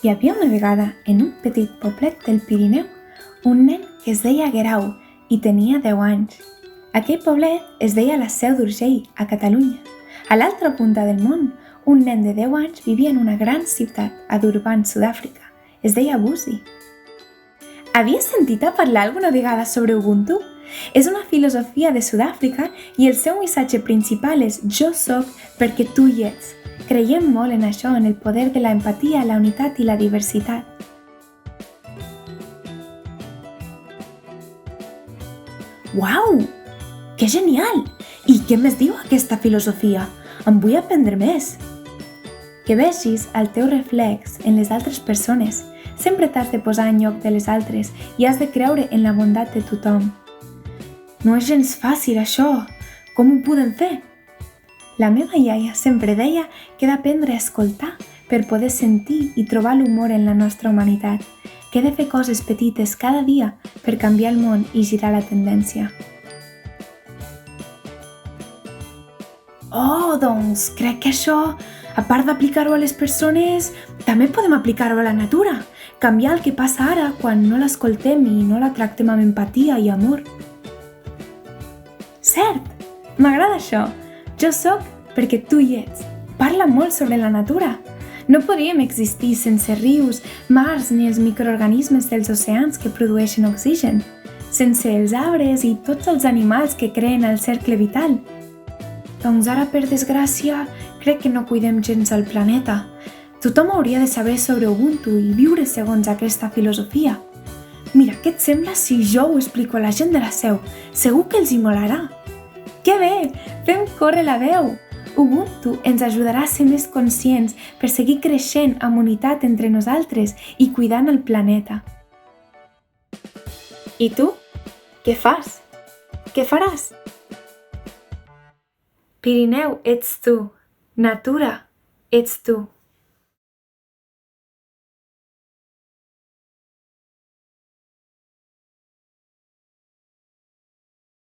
Hi havia una vegada, en un petit poblet del Pirineu, un nen que es deia Guerau i tenia 10 anys. Aquell poblet es deia la Seu d'Urgell, a Catalunya. A l'altra punta del món, un nen de 10 anys vivia en una gran ciutat, a Durban, Sud-àfrica. Es deia Buzi. Havies sentit a parlar alguna vegada sobre Ubuntu? És una filosofia de Sud-àfrica i el seu missatge principal és «Jo soc perquè tu hi ets». Creiem molt en això, en el poder de la empatia, la unitat i la diversitat. Uau! Que genial! I què més diu aquesta filosofia? En vull aprendre més. Que vegis el teu reflex en les altres persones. Sempre t'has de posar en lloc de les altres i has de creure en la bondat de tothom. No és gens fàcil, això. Com ho podem fer? La meva iaia sempre deia que he d'aprendre a escoltar per poder sentir i trobar l'humor en la nostra humanitat, que he de fer coses petites cada dia per canviar el món i girar la tendència. Oh, doncs crec que això, a part d'aplicar-ho a les persones, també podem aplicar-ho a la natura, canviar el que passa ara quan no l'escoltem i no la tractem amb empatia i amor. Cert! M'agrada això! Jo soc perquè tu hi ets. Parla molt sobre la natura. No podríem existir sense rius, mars ni els microorganismes dels oceans que produeixen oxigen, sense els arbres i tots els animals que creen el cercle vital. Doncs ara, per desgràcia, crec que no cuidem gens el planeta. Tothom hauria de saber sobre Ubuntu i viure segons aquesta filosofia. Mira, què et sembla si jo ho explico a la gent de la Seu? Segur que els hi molarà. Que bé! Fem córrer la veu! Ubuntu ens ajudarà a ser més conscients per seguir creixent amb unitat entre nosaltres i cuidant el planeta. I tu? Què fas? Què faràs? Pirineu, ets tu. Natura, ets tu.